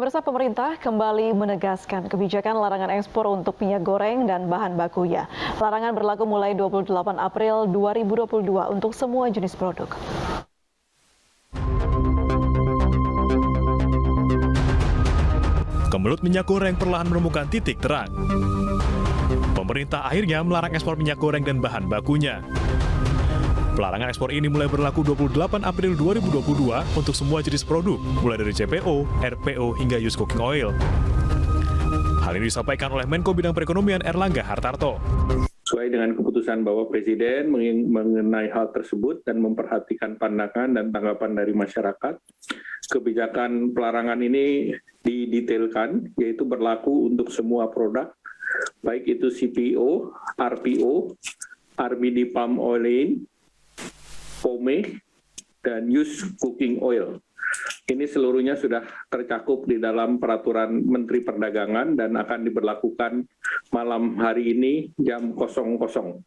Pemirsa, pemerintah kembali menegaskan kebijakan larangan ekspor untuk minyak goreng dan bahan bakunya. Larangan berlaku mulai 28 April 2022 untuk semua jenis produk. Kemelut minyak goreng perlahan menemukan titik terang. Pemerintah akhirnya melarang ekspor minyak goreng dan bahan bakunya. Pelarangan ekspor ini mulai berlaku 28 April 2022 untuk semua jenis produk, mulai dari CPO, RPO, hingga used cooking oil. Hal ini disampaikan oleh Menko Bidang Perekonomian Erlangga Hartarto. Sesuai dengan keputusan Bapak Presiden mengenai hal tersebut dan memperhatikan pandangan dan tanggapan dari masyarakat, kebijakan pelarangan ini didetailkan, yaitu berlaku untuk semua produk, baik itu CPO, RPO, RBD palm oil, POME, dan used cooking oil. Ini seluruhnya sudah tercakup di dalam peraturan Menteri Perdagangan dan akan diberlakukan malam hari ini jam 00.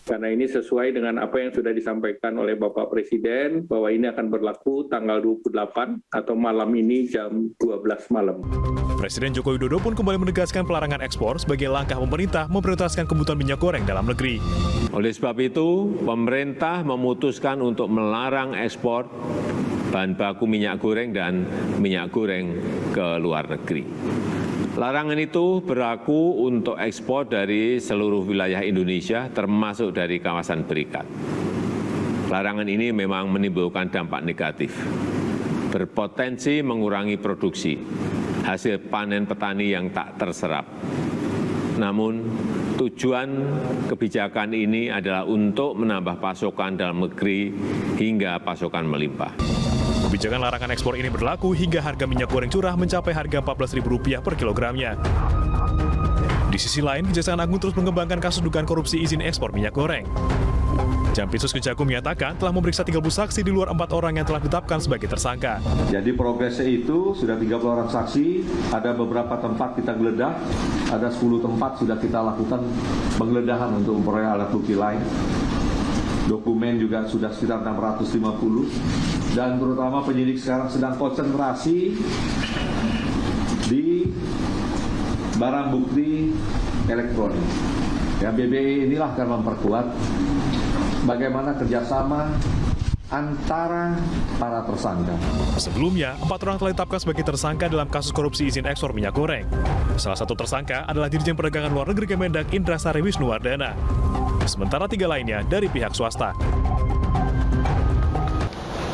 Karena ini sesuai dengan apa yang sudah disampaikan oleh Bapak Presiden bahwa ini akan berlaku tanggal 28 atau malam ini jam 12 malam. Presiden Joko Widodo pun kembali menegaskan pelarangan ekspor sebagai langkah pemerintah memprioritaskan kebutuhan minyak goreng dalam negeri. Oleh sebab itu, pemerintah memutuskan untuk melarang ekspor bahan baku minyak goreng dan minyak goreng ke luar negeri. Larangan itu berlaku untuk ekspor dari seluruh wilayah Indonesia, termasuk dari kawasan berikat. Larangan ini memang menimbulkan dampak negatif, berpotensi mengurangi produksi, hasil panen petani yang tak terserap. Namun, tujuan kebijakan ini adalah untuk menambah pasokan dalam negeri hingga pasokan melimpah. Kebijakan larangan ekspor ini berlaku hingga harga minyak goreng curah mencapai harga Rp14.000 per kilogramnya. Di sisi lain, Kejaksaan Agung terus mengembangkan kasus dugaan korupsi izin ekspor minyak goreng. Jampitsus Kejagung menyatakan telah memeriksa 30 saksi di luar 4 orang yang telah ditetapkan sebagai tersangka. Jadi progresnya itu sudah 30 orang saksi, ada beberapa tempat kita geledah, ada 10 tempat sudah kita lakukan penggeledahan untuk memperoleh alat bukti lain. Dokumen juga sudah sekitar 650, dan terutama penyidik sekarang sedang konsentrasi di barang bukti elektronik. Ya, BBI inilah akan memperkuat bagaimana kerjasama antara para tersangka. Sebelumnya, 4 orang telah ditetapkan sebagai tersangka dalam kasus korupsi izin ekspor minyak goreng. Salah satu tersangka adalah Dirjen Perdagangan Luar Negeri Kemendak Indra Sari Wisnuwardana. Sementara 3 lainnya dari pihak swasta.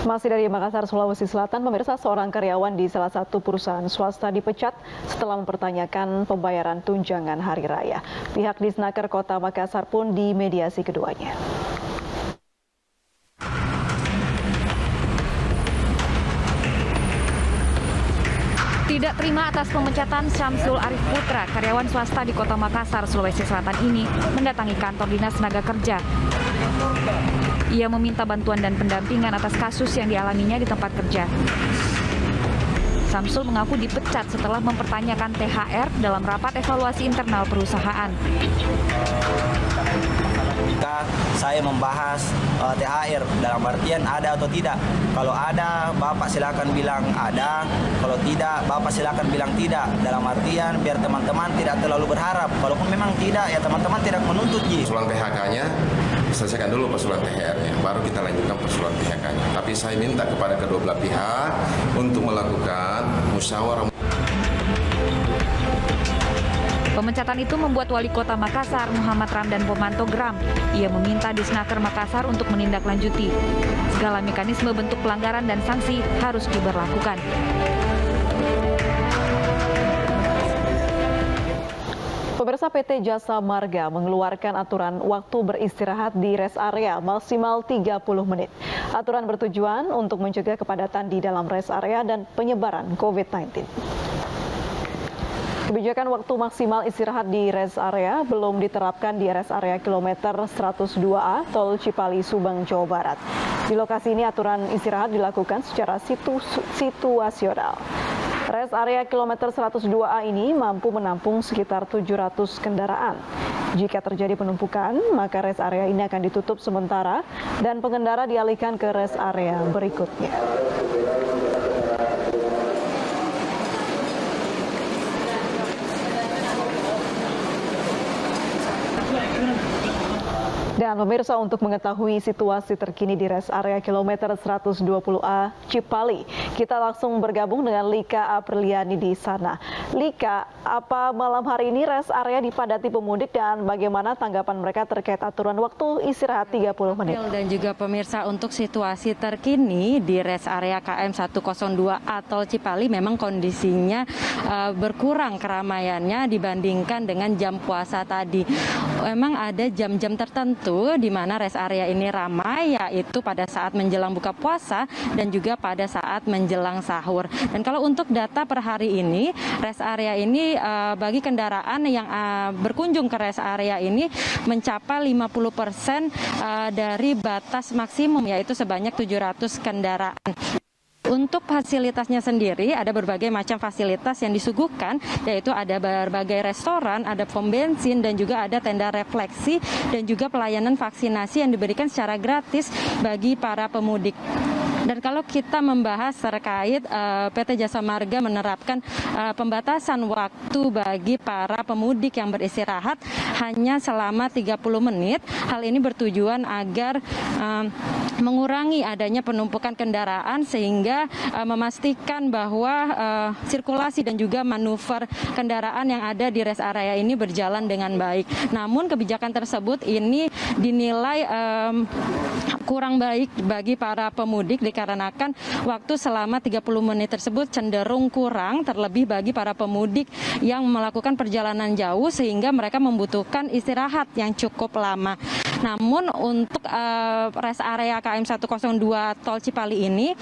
Masih dari Makassar, Sulawesi Selatan, pemirsa, seorang karyawan di salah satu perusahaan swasta dipecat setelah mempertanyakan pembayaran tunjangan hari raya. Pihak Disnaker Kota Makassar pun dimediasi keduanya. Tidak terima atas pemecatan Syamsul Arif Putra, karyawan swasta di Kota Makassar, Sulawesi Selatan ini mendatangi kantor Dinas Tenaga Kerja. Ia meminta bantuan dan pendampingan atas kasus yang dialaminya di tempat kerja. Syamsul mengaku dipecat setelah mempertanyakan THR dalam rapat evaluasi internal perusahaan. Jika saya membahas THR dalam artian ada atau tidak. Kalau ada, Bapak silakan bilang ada. Kalau tidak, Bapak silakan bilang tidak. Dalam artian biar teman-teman tidak terlalu berharap. Kalaupun memang tidak, ya teman-teman tidak menuntut. Persoalan PHK-nya, selesaikan dulu persoalan THR-nya, baru kita lanjutkan persoalan PHK-nya. Tapi saya minta kepada kedua belah pihak untuk melakukan musyawarah. Pemecatan itu membuat Wali Kota Makassar, Muhammad Ramdan Pomanto, geram. Ia meminta Disnaker Makassar untuk menindaklanjuti. Segala mekanisme bentuk pelanggaran dan sanksi harus diberlakukan. Pemirsa, PT Jasa Marga mengeluarkan aturan waktu beristirahat di rest area maksimal 30 menit. Aturan bertujuan untuk mencegah kepadatan di dalam rest area dan penyebaran COVID-19. Kebijakan waktu maksimal istirahat di rest area belum diterapkan di rest area kilometer 102A Tol Cipali, Subang, Jawa Barat. Di lokasi ini aturan istirahat dilakukan secara situasional. Rest area kilometer 102A ini mampu menampung sekitar 700 kendaraan. Jika terjadi penumpukan, maka rest area ini akan ditutup sementara dan pengendara dialihkan ke rest area berikutnya. Dan pemirsa, untuk mengetahui situasi terkini di rest area kilometer 120A Cipali, kita langsung bergabung dengan Lika Apriliani di sana. Lika, apa malam hari ini rest area dipadati pemudik dan bagaimana tanggapan mereka terkait aturan waktu istirahat 30 menit? Dan juga pemirsa, untuk situasi terkini di rest area KM 102A Tol Cipali memang kondisinya berkurang keramaiannya dibandingkan dengan jam puasa tadi. Memang ada jam-jam tertentu di mana rest area ini ramai, yaitu pada saat menjelang buka puasa dan juga pada saat menjelang sahur. Dan kalau untuk data per hari ini, rest area ini bagi kendaraan yang berkunjung ke rest area ini mencapai 50% dari batas maksimum, yaitu sebanyak 700 kendaraan. Untuk fasilitasnya sendiri, ada berbagai macam fasilitas yang disuguhkan, yaitu ada berbagai restoran, ada pom bensin, dan juga ada tenda refleksi, dan juga pelayanan vaksinasi yang diberikan secara gratis bagi para pemudik. Dan kalau kita membahas terkait PT Jasa Marga menerapkan pembatasan waktu bagi para pemudik yang beristirahat hanya selama 30 menit. Hal ini bertujuan agar mengurangi adanya penumpukan kendaraan sehingga memastikan bahwa sirkulasi dan juga manuver kendaraan yang ada di rest area ini berjalan dengan baik. Namun kebijakan tersebut ini dinilai kurang baik bagi para pemudik dikarenakan waktu selama 30 menit tersebut cenderung kurang, terlebih bagi para pemudik yang melakukan perjalanan jauh sehingga mereka membutuhkan istirahat yang cukup lama. Namun untuk rest area KM 102 Tol Cipali ini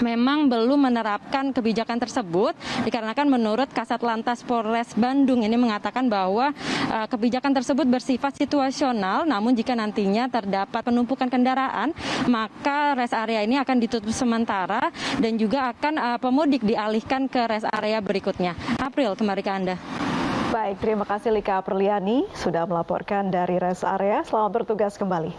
memang belum menerapkan kebijakan tersebut dikarenakan menurut Kasat Lantas Polres Bandung ini mengatakan bahwa kebijakan tersebut bersifat situasional, namun jika nantinya terdapat penumpukan kendaraan maka rest area ini akan ditutup sementara dan juga akan pemudik dialihkan ke rest area berikutnya. April, kembali ke Anda. Baik, terima kasih Lika Apriliani sudah melaporkan dari rest area. Selamat bertugas kembali.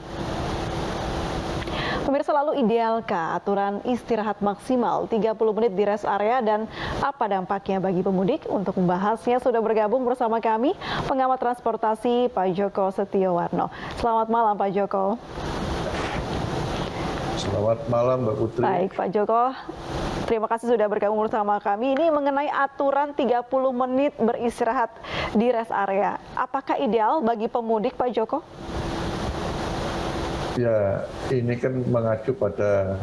Pemirsa, lalu idealkah aturan istirahat maksimal 30 menit di rest area dan apa dampaknya bagi pemudik? Untuk membahasnya sudah bergabung bersama kami pengamat transportasi Pak Joko Setiowarno. Selamat malam Pak Joko. Selamat malam Mbak Putri. Baik Pak Joko, terima kasih sudah bergabung bersama kami. Ini mengenai aturan 30 menit beristirahat di rest area. Apakah ideal bagi pemudik Pak Joko? Ya, ini kan mengacu pada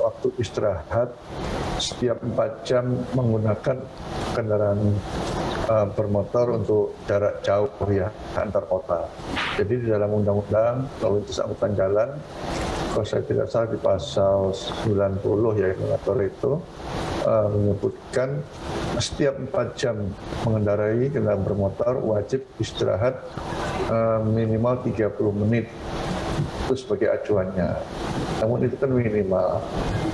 waktu istirahat setiap 4 jam menggunakan kendaraan bermotor untuk jarak jauh ya antar kota. Jadi di dalam undang-undang lalu lintas angkutan jalan, kalau saya tidak salah di pasal 90 ya yang mengatur itu menyebutkan setiap 4 jam mengendarai kendaraan bermotor wajib istirahat minimal 30 menit. Itu sebagai acuannya. Namun itu kan minimal.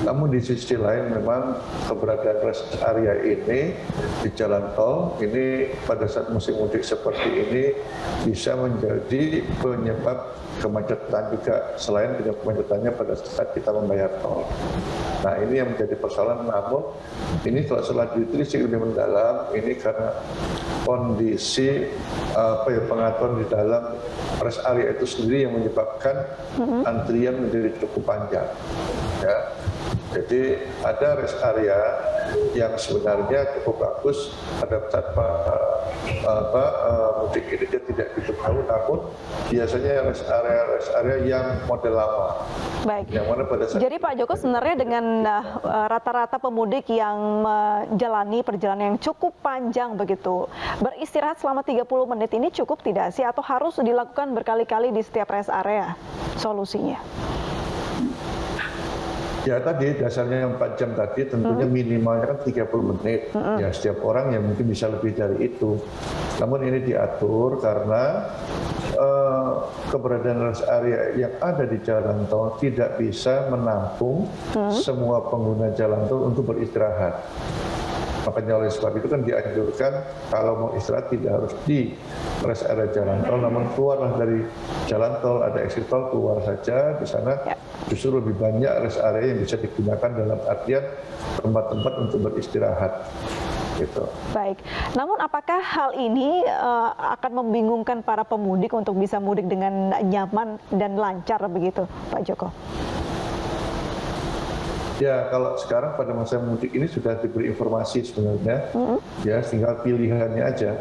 Namun di sisi lain memang keberadaan rest area ini di jalan tol ini pada saat musim mudik seperti ini bisa menjadi penyebab kemacetan juga, selain penyebab kemacetannya pada saat kita membayar tol. Nah ini yang menjadi persoalan. Namun ini kalau setelah ditelisik lebih mendalam, ini karena kondisi pengaturan di dalam rest area itu sendiri yang menyebabkan antrian menjadi cukup panjang. Ya. Jadi ada rest area yang sebenarnya cukup bagus pada saat mudik ini dia tidak begitu jauh, namun biasanya rest area yang model lama. Baik. Yang mana pada saat jadi Pak Joko sebenarnya dengan rata-rata pemudik yang menjalani perjalanan yang cukup panjang begitu, beristirahat selama 30 menit ini cukup tidak sih atau harus dilakukan berkali-kali di setiap rest area? Solusinya? Ya tadi dasarnya yang 4 jam tadi tentunya minimalnya kan 30 menit. Ya setiap orang yang mungkin bisa lebih dari itu. Namun ini diatur karena keberadaan rest area yang ada di jalan tol tidak bisa menampung semua pengguna jalan tol untuk beristirahat. Makanya oleh sebab itu kan dianjurkan kalau mau istirahat tidak harus di rest area jalan tol, namun keluarlah dari jalan tol, ada exit tol, keluar saja di sana. Justru lebih banyak rest area yang bisa digunakan dalam artian tempat-tempat untuk beristirahat. gitu. Baik, namun apakah hal ini akan membingungkan para pemudik untuk bisa mudik dengan nyaman dan lancar begitu, Pak Joko? Ya, kalau sekarang pada masa mudik ini sudah diberi informasi sebenarnya, ya tinggal pilihannya aja.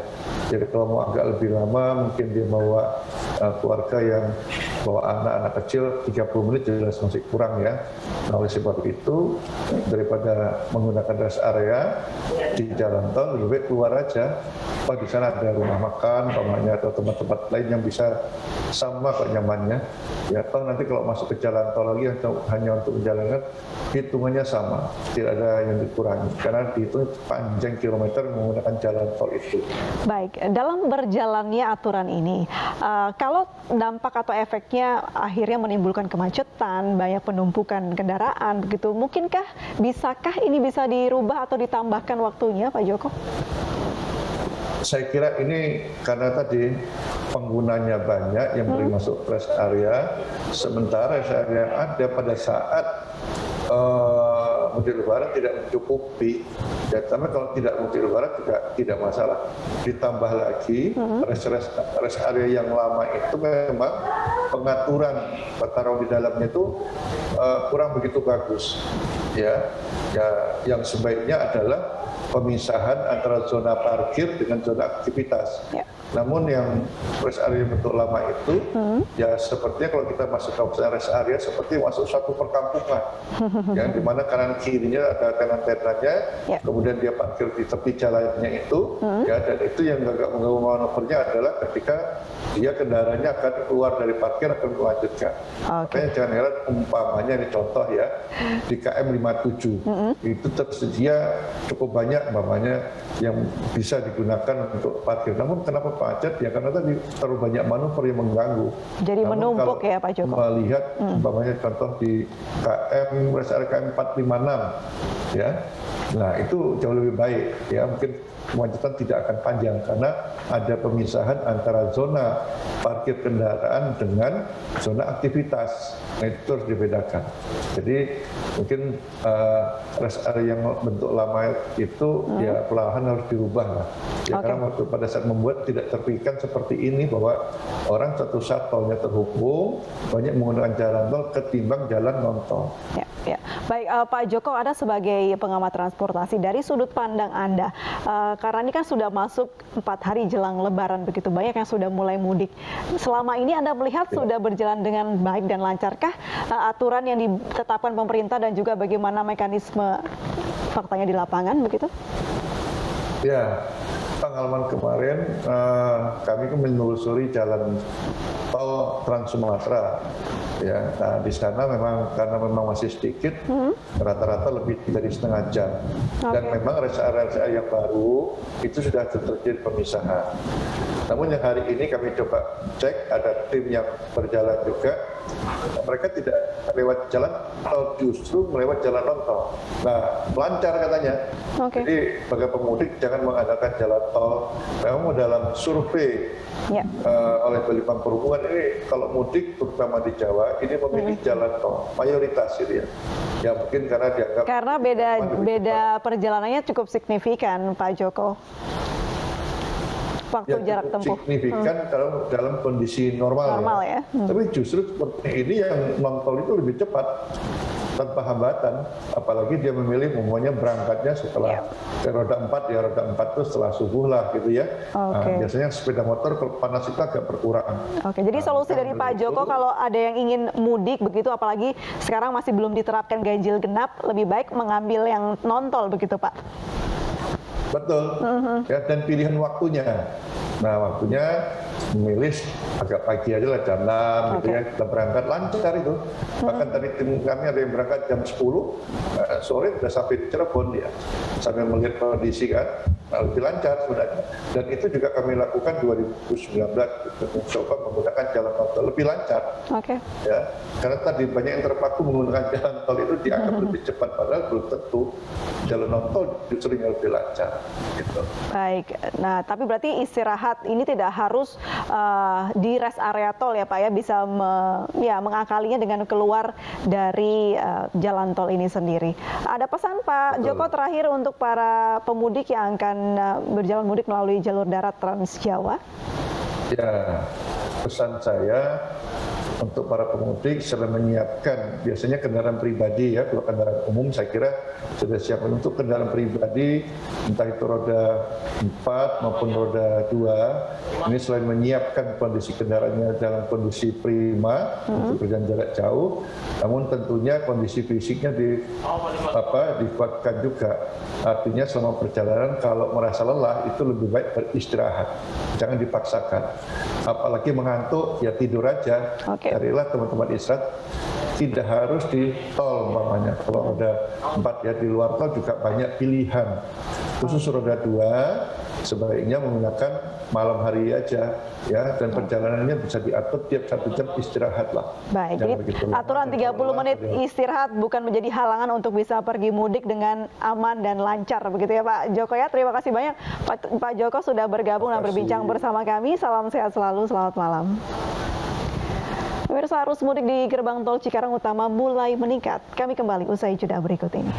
Jadi kalau mau agak lebih lama, mungkin dia bawa keluarga yang bawa anak-anak kecil, 30 menit jelas masih kurang ya. Nah, oleh sebab itu, daripada menggunakan rest area di jalan tol, lebih baik keluar aja. Di sana ada rumah makan, umpamanya, atau tempat-tempat lain yang bisa sama kok nyamannya. Ya, toh nanti kalau masuk ke jalan tol lagi hanya untuk menjalankan, hitungannya sama, tidak ada yang dikurangi karena dihitung panjang kilometer menggunakan jalan tol itu. Baik, dalam berjalannya aturan ini, kalau dampak atau efeknya akhirnya menimbulkan kemacetan, banyak penumpukan kendaraan, begitu, bisakah ini bisa dirubah atau ditambahkan waktunya, Pak Joko? Saya kira ini karena tadi penggunanya banyak yang boleh masuk rest area, sementara rest area yang ada pada saat mudik lebaran tidak mencukupi. Ya, tapi kalau tidak mudik lebaran juga tidak masalah. Ditambah lagi rest area yang lama itu memang pengaturan taruh di dalamnya itu kurang begitu bagus. Ya, yang sebaiknya adalah pemisahan antara zona parkir dengan zona aktivitas. Ya. Namun yang rest area bentuk lama itu, ya sepertinya kalau kita masuk kawasan rest area seperti masuk satu perkampungan, yang dimana kanan kirinya ada tenan-tenannya, kemudian dia parkir di tepi jalannya itu, ya, dan itu yang agak mengganggu manuvernya adalah ketika dia kendaraannya akan keluar dari parkir akan melanjutkan. Makanya jangan heran umpamanya ini contoh ya, di KM 57 itu tersedia cukup banyak umpamanya yang bisa digunakan untuk parkir. Namun kenapa macet? Ya karena tadi terlalu banyak manuver yang mengganggu. Jadi menumpuk ya Pak Joko? Melihat umpamanya contoh di KM, rest area KM 456 ya. Nah itu jauh lebih baik ya, mungkin kemacetan tidak akan panjang karena ada pemisahan antara zona parkir kendaraan dengan zona aktivitas. Nah itu harus dibedakan. Jadi mungkin rest area yang bentuk lama itu ya perlahan harus dirubah lah. Ya, karena waktu pada saat membuat tidak terpikirkan seperti ini bahwa orang satu saat tolnya terhubung banyak menggunakan jalan tol ketimbang jalan non tol. Ya. Baik Pak Joko, ada sebagai pengamat transportasi dari sudut pandang Anda, karena ini kan sudah masuk 4 hari jelang Lebaran begitu banyak yang sudah mulai mudik. Selama ini Anda melihat sudah berjalan dengan baik dan lancarkah aturan yang ditetapkan pemerintah dan juga bagaimana mekanisme faktanya di lapangan begitu? Ya. Pengalaman kemarin kami menelusuri jalan tol Trans Sumatera. Ya, nah di sana memang karena masih sedikit, rata-rata lebih dari setengah jam. Dan memang rest area yang baru itu sudah terjadi pemisahan. Namun yang hari ini kami coba cek, ada tim yang berjalan juga. Mereka tidak lewat jalan tol, justru melewat jalan non tol. Nah, lancar katanya. Jadi bagi pemudik jangan mengandalkan jalan tol. Memang dalam survei oleh Balitbang Perhubungan ini kalau mudik terutama di Jawa ini memilih jalan tol mayoritas itu ya. Ya mungkin karena dianggap beda perjalanannya cukup signifikan Pak Joko. Waktu jarak tempuh signifikan dalam kondisi normal ya. Tapi justru seperti ini yang non tol itu lebih cepat tanpa hambatan, apalagi dia memilih umumnya berangkatnya setelah roda 4 ya, roda 4 itu setelah subuh lah gitu ya. Nah, biasanya sepeda motor kalau panas itu agak berkurang. Jadi solusi dari Pak Joko kalau ada yang ingin mudik begitu, apalagi sekarang masih belum diterapkan ganjil genap, lebih baik mengambil yang non tol begitu Pak? Betul, ya, dan pilihan waktunya. Nah, waktunya memilih agak pagi aja lah, jam 6 gitu ya, kita berangkat lancar itu. Bahkan tadi tim kami ada yang berangkat jam 10, sore sudah sampai di Cirebon ya, sambil melihat kondisi kan, lebih lancar sebenarnya. Dan itu juga kami lakukan 2019, mencoba menggunakan jalan tol lebih lancar. Ya, karena tadi banyak yang terpaku menggunakan jalan tol itu dianggap lebih cepat, padahal belum tentu. Jalan non tol justru lebih lancar. Gitu. Baik, nah tapi berarti istirahat istirahat ini tidak harus di rest area tol ya Pak ya, bisa mengakalinya dengan keluar dari jalan tol ini sendiri. Ada pesan Pak Joko terakhir untuk para pemudik yang akan berjalan mudik melalui jalur darat Trans Jawa? Ya, pesan saya untuk para pemudik sudah menyiapkan biasanya kendaraan pribadi ya, kalau kendaraan umum saya kira sudah siap. Untuk kendaraan pribadi entah itu roda 4 maupun roda 2, ini selain menyiapkan kondisi kendaraannya dalam kondisi prima untuk berjalan jarak jauh, namun tentunya kondisi fisiknya dikuatkan juga. Artinya selama perjalanan kalau merasa lelah itu lebih baik beristirahat, jangan dipaksakan. Apalagi mengantuk ya tidur aja. Carilah teman-teman istirahat, tidak harus di tol umpamanya. Kalau roda 4 ya di luar tol juga banyak pilihan. Khusus roda 2 sebaiknya menggunakan malam hari aja ya, dan perjalanannya bisa diatur tiap 1 jam istirahatlah. Baik, jadi aturan 30 menit istirahat bukan menjadi halangan untuk bisa pergi mudik dengan aman dan lancar begitu ya Pak Joko ya. Terima kasih banyak Pak Joko sudah bergabung dan berbincang bersama kami. Salam sehat selalu, selamat malam. Pemirsa, arus mudik di gerbang tol Cikarang Utama mulai meningkat. Kami kembali usai jeda berikut ini.